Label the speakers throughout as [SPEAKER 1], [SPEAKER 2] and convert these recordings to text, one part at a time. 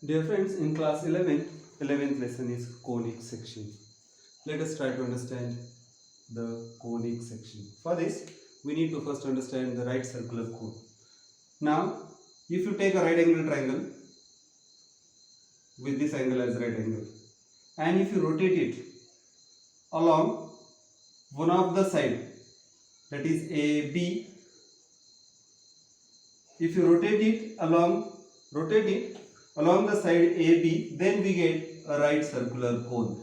[SPEAKER 1] Dear friends, in class 11th lesson is conic section. Let us try to understand the conic section. For this, we need to first understand the right circular cone. Now, if you take a right angle triangle with this angle as right angle, and if you rotate it along one of the side, that is AB, if you rotate it along the side AB, then we get a right circular cone.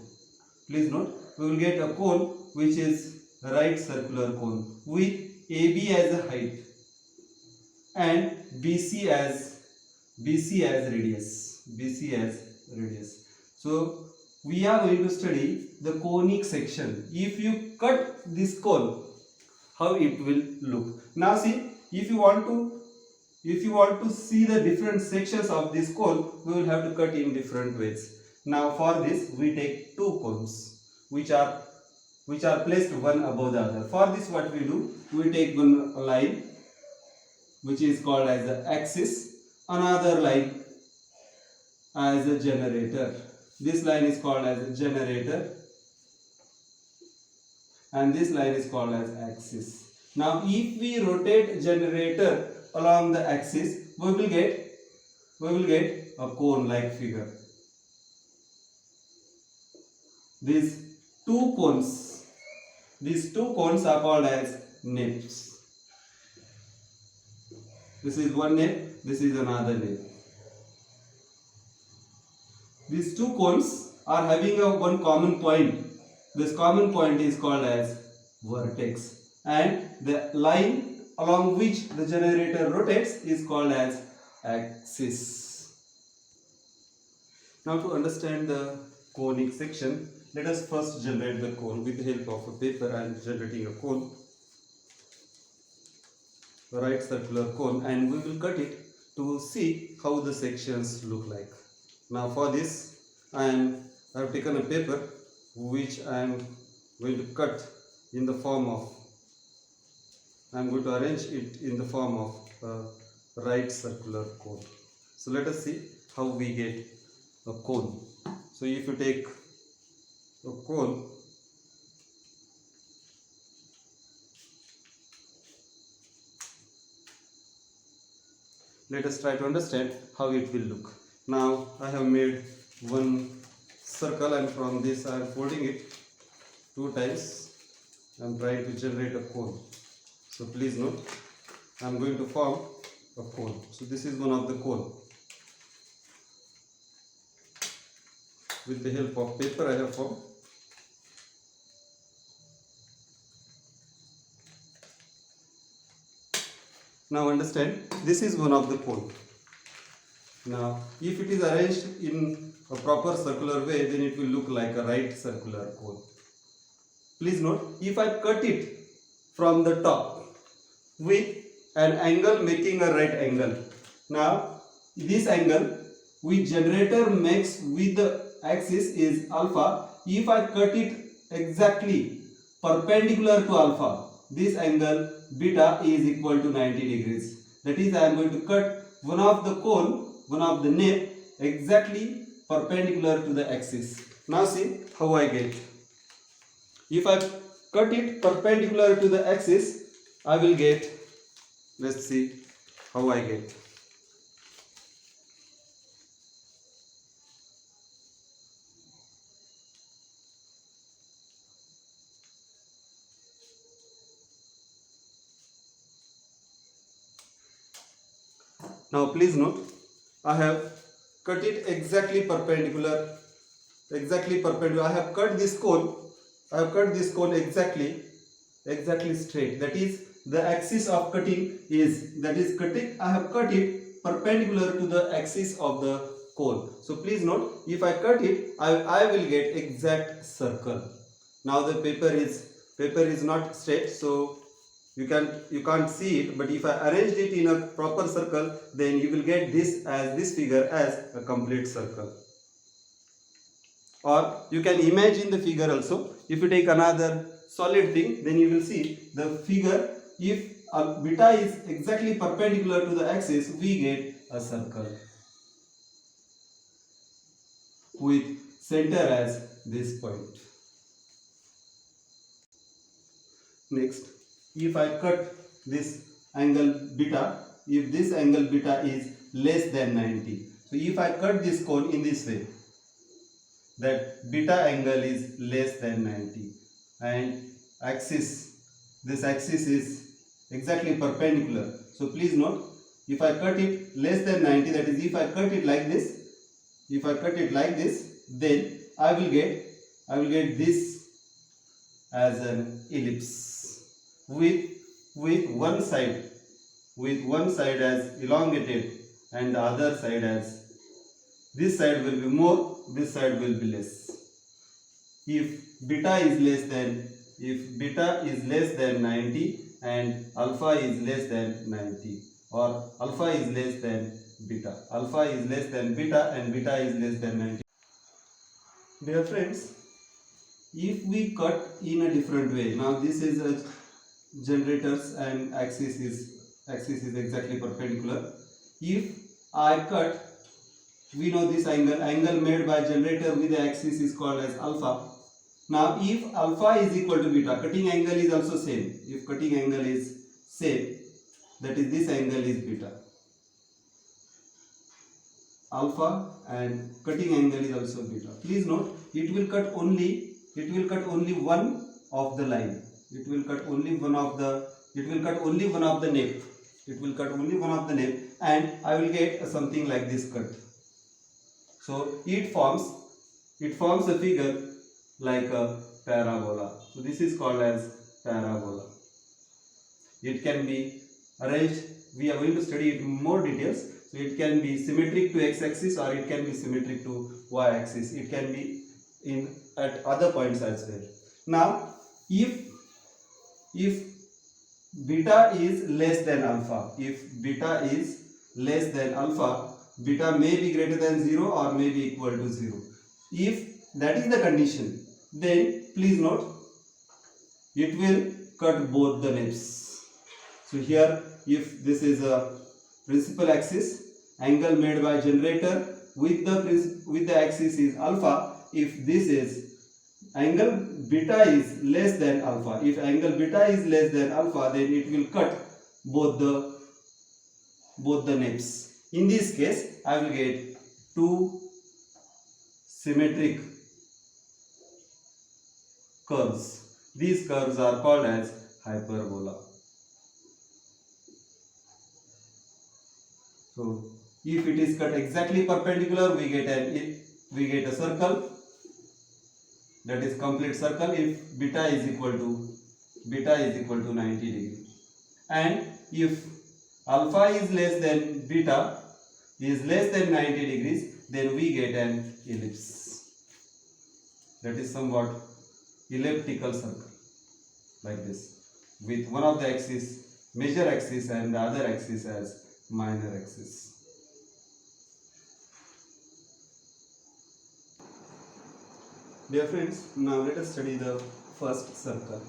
[SPEAKER 1] Please note, we will get a cone which is a right circular cone with AB as a height and BC as radius. So we are going to study the conic section. If you cut this cone, how it will look. Now see, if you want to see the different sections of this cone, we will have to cut in different ways. Now for this, we take two cones which are placed one above the other. For this, what we do, we take one line which is called as the axis, another line as a generator. This line is called as a generator and this line is called as axis. Now if we rotate generator along the axis, we will get a cone like figure. These two cones are called as nappes. This is one nappe, this is another nappe. These two cones are having one common point. This common point is called as vertex, and the line along which the generator rotates is called as axis. Now to understand the conic section, let us first generate the cone. With the help of a paper, I am generating a cone, a right circular cone, and we will cut it to see how the sections look like. Now for this, I have taken a paper which I am going to cut in the form of, I am going to arrange it in the form of a right circular cone. So let us see how we get a cone. So if you take a cone, let us try to understand how it will look. Now I have made one circle, and from this I am folding it two times. I am trying to generate a cone. So please note, I am going to form a cone. So this is one of the cone. With the help of paper, I have formed. Now understand, this is one of the cone. Now if it is arranged in a proper circular way, then it will look like a right circular cone. Please note, if I cut it from the top with an angle making a right angle, now this angle which generator makes with the axis is alpha. If I cut it exactly perpendicular to alpha, this angle beta is equal to 90 degrees. That is, I am going to cut one of the cone, one of the nappe exactly perpendicular to the axis. Now see how I get. If I cut it perpendicular to the axis, I will get, let's see how I get. Now please note, I have cut it exactly perpendicular. I have cut this cone exactly straight. That is, the axis of cutting is, I have cut it perpendicular to the axis of the cone. So please note, if I cut it, I will get exact circle. Now the paper is not straight, so you can't see it, but if I arranged it in a proper circle, then you will get this figure as a complete circle. Or you can imagine the figure also. If you take another solid thing, then you will see the figure. If beta is exactly perpendicular to the axis, we get a circle. with center as this point. Next, if I cut this angle beta, if this angle beta is less than 90, so if I cut this cone in this way, that beta angle is less than 90 and this axis is exactly perpendicular. So please note, if I cut it less than 90, that is if I cut it like this, then I will get this as an ellipse with one side as elongated and the other side as, this side will be more, this side will be less. If beta is less than 90 and alpha is less than 90, or alpha is less than beta, and beta is less than 90. Dear friends, if we cut in a different way, now this is a generators and axis is exactly perpendicular. If I cut, we know this angle made by generator with the axis is called as alpha. Now if alpha is equal to beta, cutting angle is also same. If cutting angle is same, that is this angle is beta. Alpha and cutting angle is also beta. Please note, it will cut only one of the line. It will cut only one of the nape. And I will get something like this cut. So it forms a figure like a parabola. So this is called as parabola. It can be arranged, we are going to study it in more details. So it can be symmetric to x-axis or it can be symmetric to y-axis. It can be at other points as well. Now if beta is less than alpha, beta may be greater than 0 or may be equal to 0. If that is the condition, then please note, it will cut both the napes. So here, if this is a principal axis, angle made by generator with the axis is alpha. If this is angle beta is less than alpha, then it will cut both the napes. In this case, I will get two symmetric curves. These curves are called as hyperbola. So if it is cut exactly perpendicular, we get a circle, that is complete circle, if beta is equal to 90 degree. And if alpha is less than beta is less than 90 degrees, then we get an ellipse. That is somewhat elliptical circle like this, with one of the axis major axis and the other axis as minor axis. Dear friends, now let us study the first circle.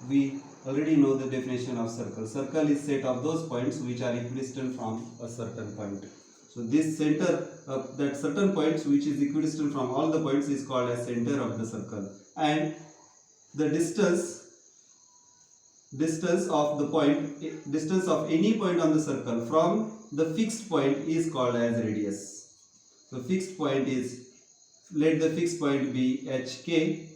[SPEAKER 1] We already know the definition of circle. Circle is set of those points which are equidistant from a certain point. So this center of that certain points which is equidistant from all the points is called as center of the circle, and the distance of any point on the circle from the fixed point is called as radius. So fixed point is, let the fixed point be HK.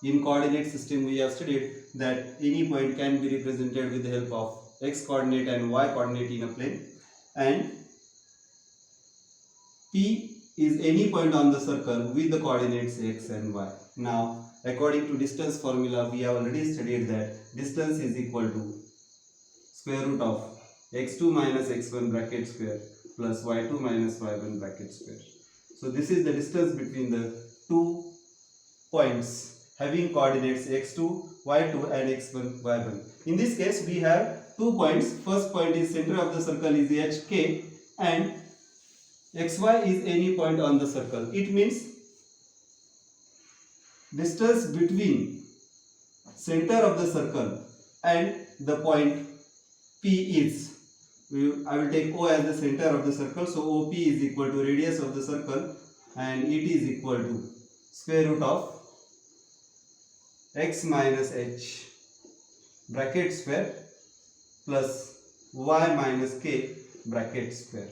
[SPEAKER 1] In coordinate system we have studied that any point can be represented with the help of x coordinate and y coordinate in a plane, and P is any point on the circle with the coordinates x and y. Now according to distance formula, we have already studied that distance is equal to square root of x2 minus x1 bracket square plus y2 minus y1 bracket square. So this is the distance between the two points having coordinates x2, y2 and x1, y1. In this case we have 2 points. First point is center of the circle is HK and xy is any point on the circle. It means distance between center of the circle and the point P is, I will take O as the center of the circle, so OP is equal to radius of the circle and it is equal to square root of x minus h bracket square plus y minus k bracket square.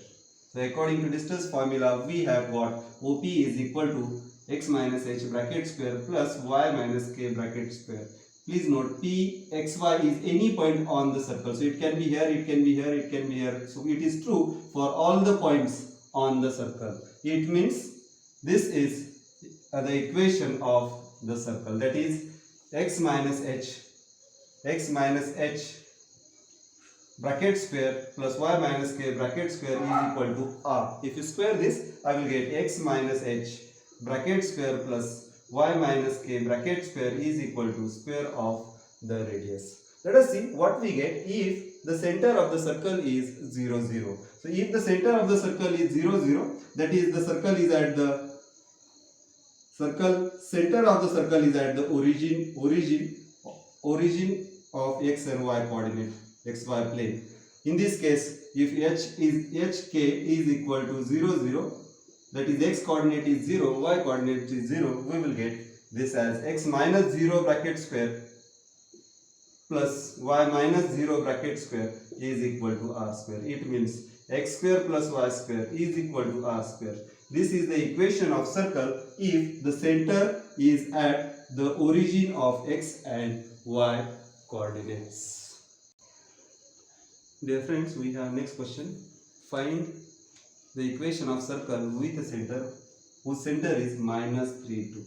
[SPEAKER 1] So according to distance formula, we have got OP is equal to x minus h bracket square plus y minus k bracket square. Please note P xy is any point on the circle. So it can be here, it can be here, it can be here. So it is true for all the points on the circle. It means this is the equation of the circle, that is x minus h bracket square plus y minus k bracket square is equal to r. If you square this, I will get x minus h bracket square plus y minus k bracket square is equal to square of the radius. Let us see what we get if the center of the circle is 0, 0. So if the center of the circle is 0, 0, that is the circle is at the center of the circle is at the origin of x and y coordinate, xy plane. In this case, if hk is equal to 0, 0, that is x coordinate is 0, y coordinate is 0, we will get this as x minus 0 bracket square plus y minus 0 bracket square is equal to r square. It means x square plus y square is equal to r square. This is the equation of circle if the center is at the origin of x and y coordinates. Dear friends, we have next question. Find the equation of circle with a center whose center is minus 3, 2.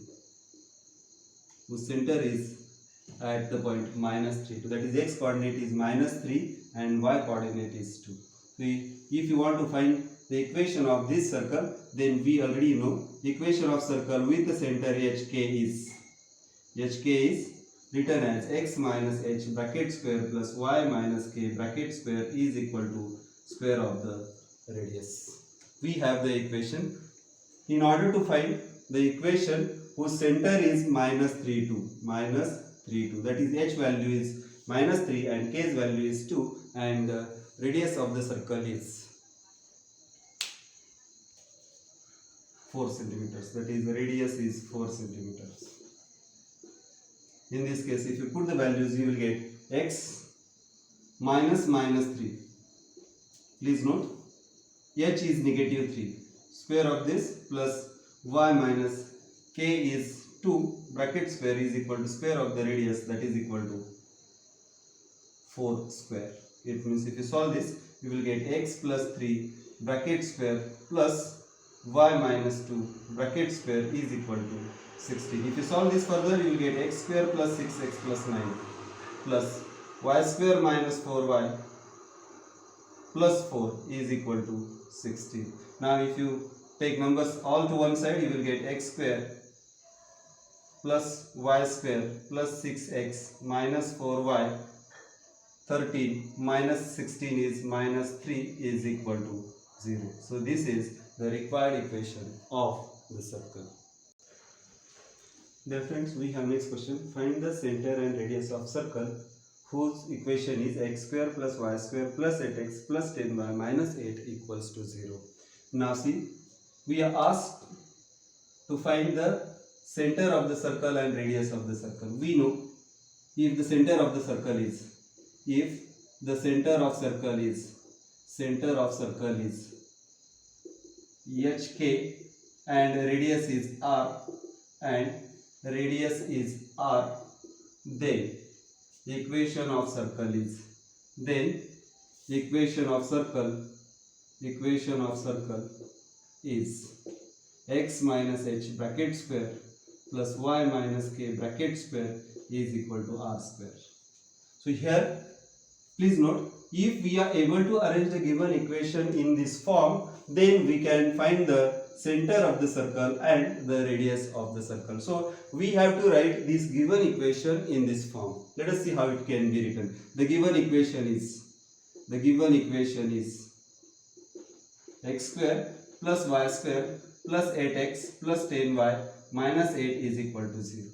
[SPEAKER 1] Whose center is at the point minus 3, 2. That is x coordinate is minus 3 and y coordinate is 2. So if you want to find the equation of this circle, then we already know the equation of circle with the center hk is written as x minus h bracket square plus y minus k bracket square is equal to square of the radius. We have the equation. In order to find the equation whose center is minus 3, 2, that is h value is minus 3 and k's value is 2 and the radius of the circle is 4 centimeters, that is the radius is 4 centimeters. In this case, if you put the values, you will get x minus 3. Please note, h is negative 3. Square of this plus y minus k is 2 bracket square is equal to square of the radius, that is equal to 4 square. It means if you solve this, you will get x plus 3 bracket square plus y minus 2 bracket square is equal to 16. If you solve this further, you will get x square plus 6x plus 9 plus y square minus 4y plus 4 is equal to 16. Now if you take numbers all to one side, you will get x square plus y square plus 6x minus 4y 13 minus 16 is minus 3 is equal to 0. So this is the required equation of the circle. Dear friends, we have next question. Find the center and radius of circle whose equation is x square plus y square plus 8x plus 10y minus 8 equals to 0. Now see, we are asked to find the center of the circle and radius of the circle. We know if the center of the circle is hk and radius is r and radius is r, then the equation of circle is x minus h bracket square plus y minus k bracket square is equal to r square. So here please note, if we are able to arrange the given equation in this form, then we can find the center of the circle and the radius of the circle. So we have to write this given equation in this form. Let us see how it can be written. The given equation is x square plus y square plus 8x plus 10y minus 8 is equal to 0.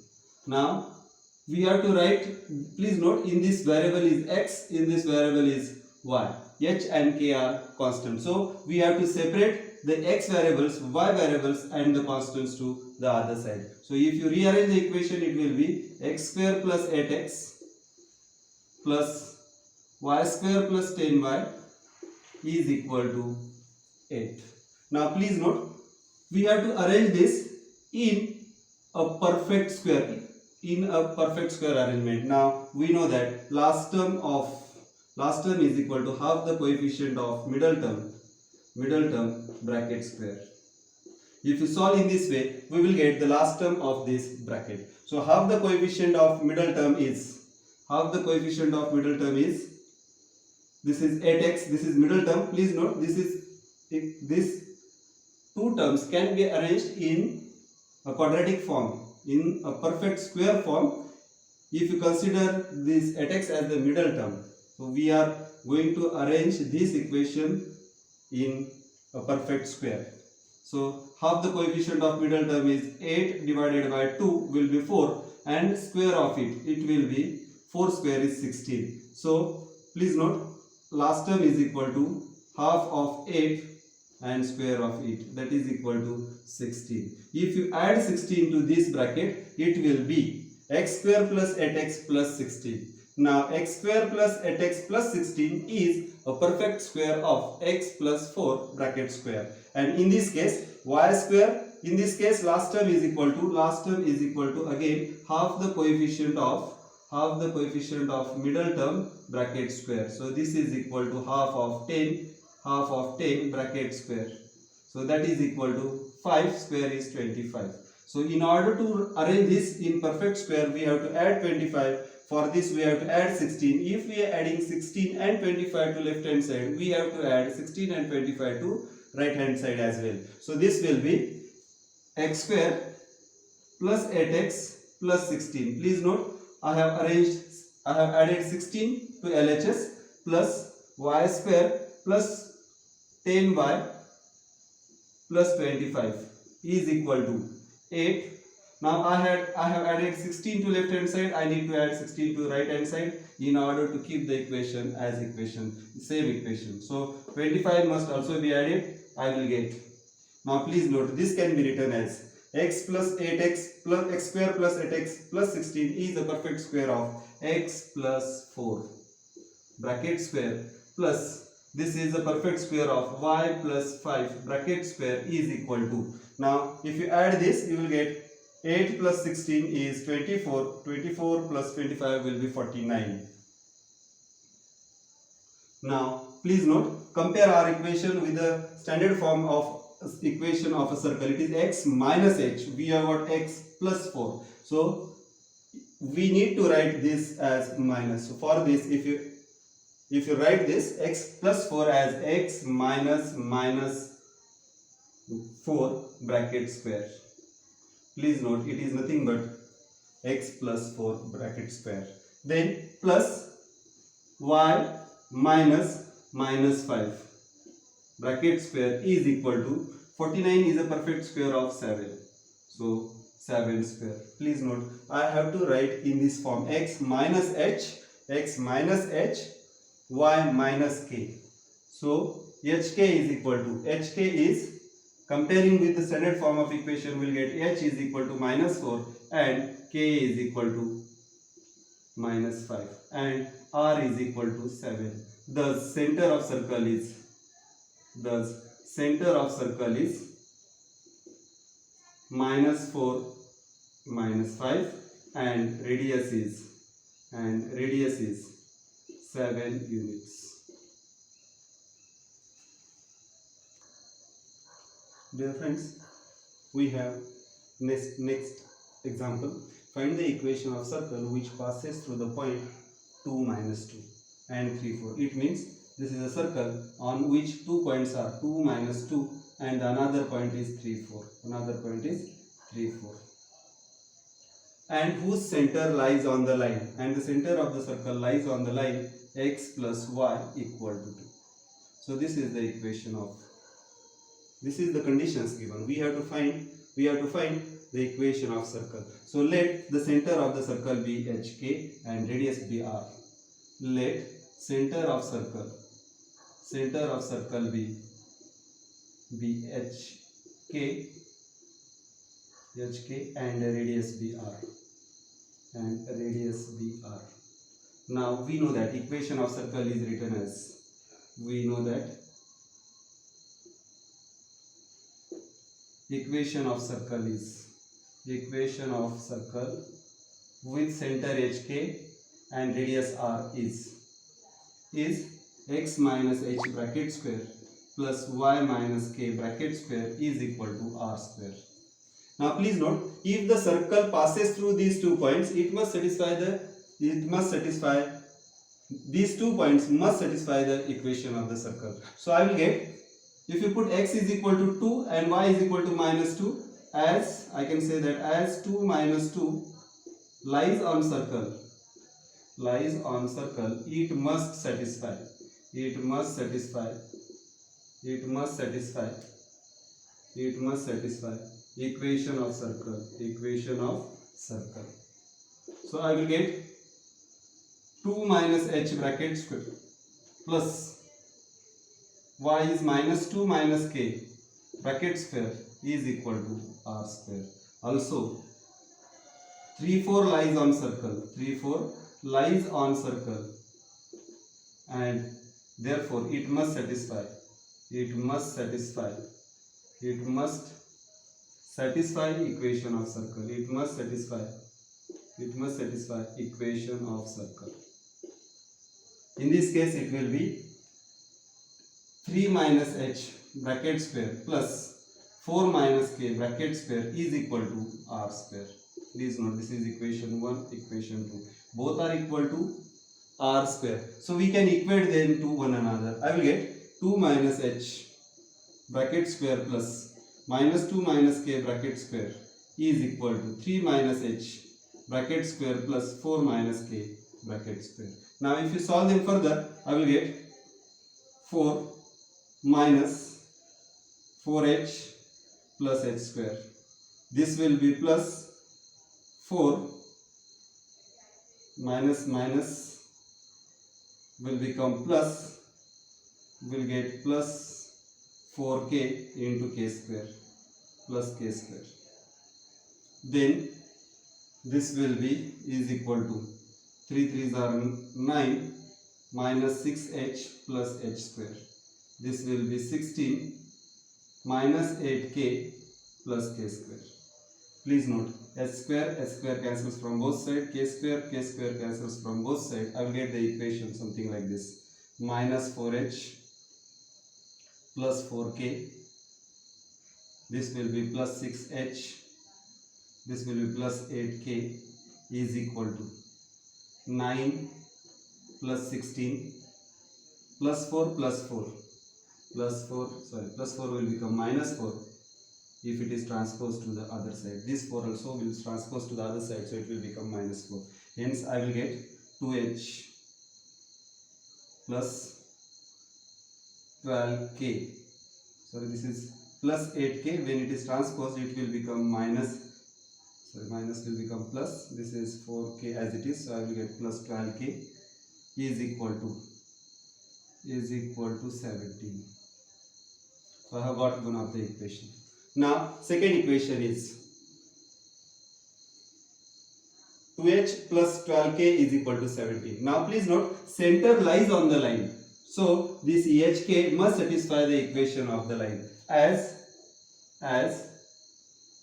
[SPEAKER 1] Now we have to write, please note, in this variable is x, in this variable is y. h and k are constant. So we have to separate the x variables, y variables and the constants to the other side. So if you rearrange the equation, it will be x square plus 8x plus y square plus 10y is equal to 8. Now please note, we have to arrange this in a perfect square, arrangement. Now we know that last term is equal to half the coefficient of middle term bracket square. If you solve in this way, we will get the last term of this bracket. So half the coefficient of middle term is this is 8x, this is middle term. Please note, this two terms can be arranged in a quadratic form, in a perfect square form, if you consider this 8x as the middle term. So we are going to arrange this equation in a perfect square. So half the coefficient of middle term is 8 divided by 2 will be 4, and square of it will be 4 square is 16. So please note, last term is equal to half of 8 and square of it, that is equal to 16. If you add 16 to this bracket, it will be x square plus 8x plus 16. Now x square plus 8x plus 16 is a perfect square of x plus 4 bracket square. And in this case, y square, in this case last term is equal to again half the coefficient of middle term bracket square. So this is equal to half of 10 bracket square. So that is equal to 5 square is 25. So in order to arrange this in perfect square, we have to add 25. For this we have to add 16. If we are adding 16 and 25 to left hand side, we have to add 16 and 25 to right hand side as well. So this will be x square plus 8x plus 16. Please note, I have added 16 to LHS plus y square plus 10y plus 25 is equal to 8. Now I have added 16 to left hand side, I need to add 16 to right hand side in order to keep the equation as same equation. So 25 must also be added, I will get. Now please note, this can be written as x plus 8x plus x square plus 8x plus 16 is the perfect square of x plus 4 bracket square plus this is the perfect square of y plus 5 bracket square is equal to. Now if you add this, you will get 8 plus 16 is 24. 24 plus 25 will be 49. Now please note, compare our equation with the standard form of equation of a circle. It is x minus h. We have got x plus 4. So we need to write this as minus. So for this, if you write this x plus 4 as x minus 4 bracket square. Please note, it is nothing but x plus 4 bracket square. Then plus y minus 5 bracket square is equal to 49 is a perfect square of 7. So 7 square. Please note, I have to write in this form x minus h, y minus k. So hk is equal to, hk is, comparing with the standard form of equation, we'll get h is equal to minus 4 and k is equal to minus 5 and r is equal to 7. Thus center of circle is minus 4 minus 5 and radius is 7 units. Dear friends, we have next example. Find the equation of circle which passes through the point 2 minus 2 and 3 4. It means this is a circle on which 2 points are 2 minus 2 and another point is 3 4. And whose center lies on the line, and the center of the circle lies on the line x plus y equal to 2. So this is the equation of, this is the conditions given. We have to find the equation of circle. So let the center of the circle be hk and radius be r. Let center of circle center of circle be HK and radius be R. Now we know that equation of circle is written as, equation of circle with center HK and radius R is x minus h bracket square plus y minus k bracket square is equal to R square. Now please note, if the circle passes through these 2 points, these 2 points must satisfy the equation of the circle. So I will get, if you put x is equal to 2 and y is equal to minus 2, as I can say that as 2 minus 2 lies on circle, it must satisfy equation of circle. So I will get 2 minus h bracket square plus y is minus 2 minus k bracket square is equal to R square. Also 3 4 lies on circle, and therefore it must satisfy equation of circle. Equation of circle. In this case it will be 3 minus h bracket square plus 4 minus k bracket square is equal to R square. Please note, this is equation 1, equation 2. Both are equal to R square. So we can equate them to one another. I will get 2 minus h bracket square plus minus 2 minus k bracket square is equal to 3 minus h bracket square plus 4 minus k bracket square. Now if you solve them further, I will get 4 minus 4h plus h square. This will be plus 4 minus will become plus, will get plus 4k into k square plus k square. Then this will be is equal to 3 3s are 9 minus 6h plus h square. This will be 16 minus 8k plus k square. Please note, h square cancels from both sides, k square cancels from both sides. I will get the equation something like this: minus 4h plus 4k. This will be plus 6h. This will be plus 8k is equal to 9 plus 16 plus 4 plus 4 plus 4 will become minus 4 if it is transposed to the other side. This 4 also will transpose to the other side, so it will become minus 4. Hence I will get 2h plus 12k. Sorry, this is plus 8k. When it is transposed, it will become minus will become plus. This is 4k as it is, so I will get plus 12k is equal to 17. So I have got one of the equation. Now second equation is 2h plus 12k is equal to 17. Now please note, center lies on the line, so this EHK must satisfy the equation of the line as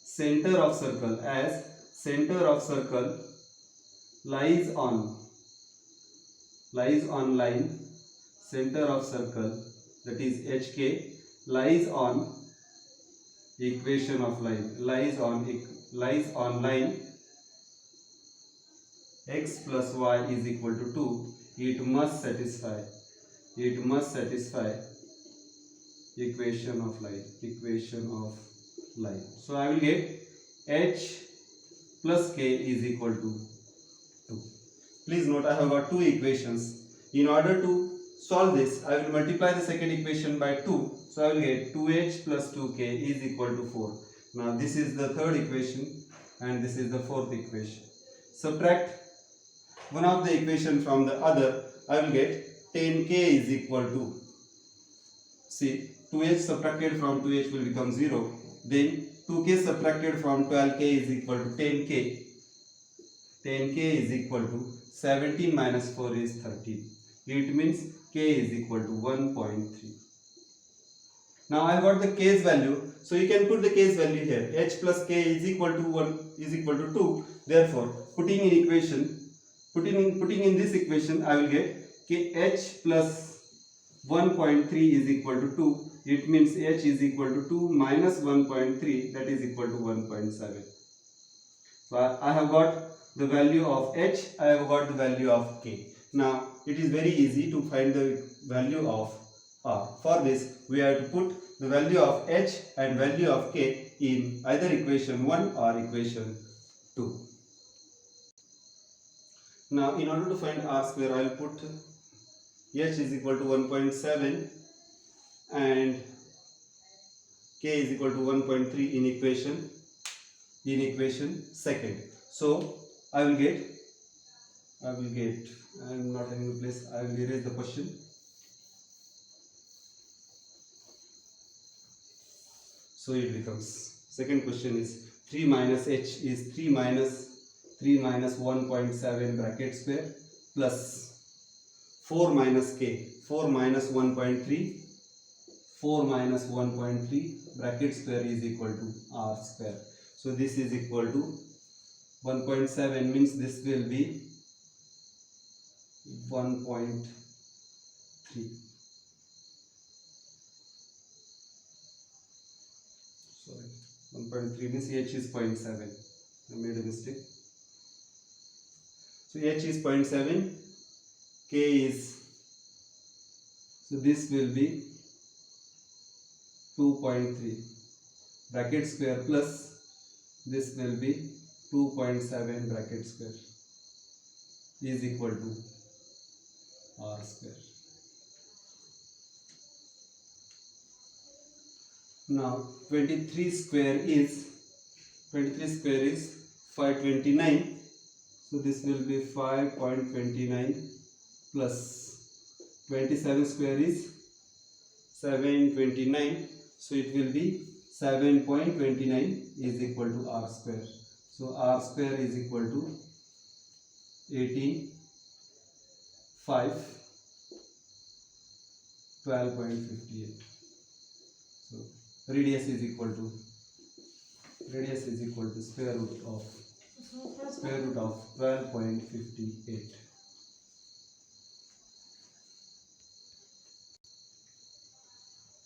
[SPEAKER 1] center of circle lies on line. Center of circle, that is HK, lies on equation of line, lies on line x plus y is equal to 2. It must satisfy equation of line. So I will get h plus k is equal to 2. Please note, I have got two equations. In order to solve this, I will multiply the second equation by 2. So I will get 2h plus 2k is equal to 4. Now this is the third equation and this is the fourth equation. Subtract one of the equation from the other. I will get 10k is equal to see 2h subtracted from 2h will become 0. Then 2k subtracted from 12k is equal to 10k. 10k is equal to 17 minus 4 is 13. It means k is equal to 1.3. Now I got the k's value, so you can put the k's value here. H plus k is equal to 1 is equal to 2. Therefore, putting in this equation, I will get h plus 1.3 is equal to 2. It means h is equal to 2 minus 1.3, that is equal to 1.7. So I have got the value of h, I have got the value of k. Now it is very easy to find the value of r. For this, we have to put the value of h and value of k in either equation 1 or equation 2. Now in order to find r square, I will put h is equal to 1.7 and k is equal to 1.3 in equation second. So I am not having a place, I will erase the question. So it becomes, second question is 3 minus h is 3 minus 1.7 bracket square plus 4 minus k, 4 minus 1.3, 4 minus 1.3 bracket square is equal to r square. So this is equal to 1.7 means this will be 1.3. Sorry, 1.3 means h is 0.7. I made a mistake. So h is 0.7, k is, so this will be 2.3 bracket square plus this will be 2.7 bracket square is equal to r square. Now 23 square is 529. So this will be 5.29 plus 27 square is 729. So it will be 7.29 is equal to r square. So r square is equal to 18.5 12.58. So radius is equal to square root of 12.58.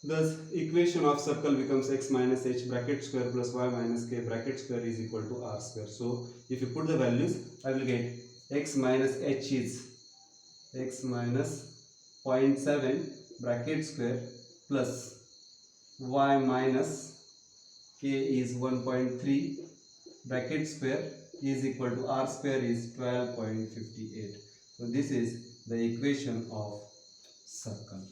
[SPEAKER 1] Thus equation of circle becomes x minus h bracket square plus y minus k bracket square is equal to r square. So if you put the values, I will get x minus h is x minus 0.7 bracket square plus y minus k is 1.3 bracket square is equal to r square is 12.58. So this is the equation of circle.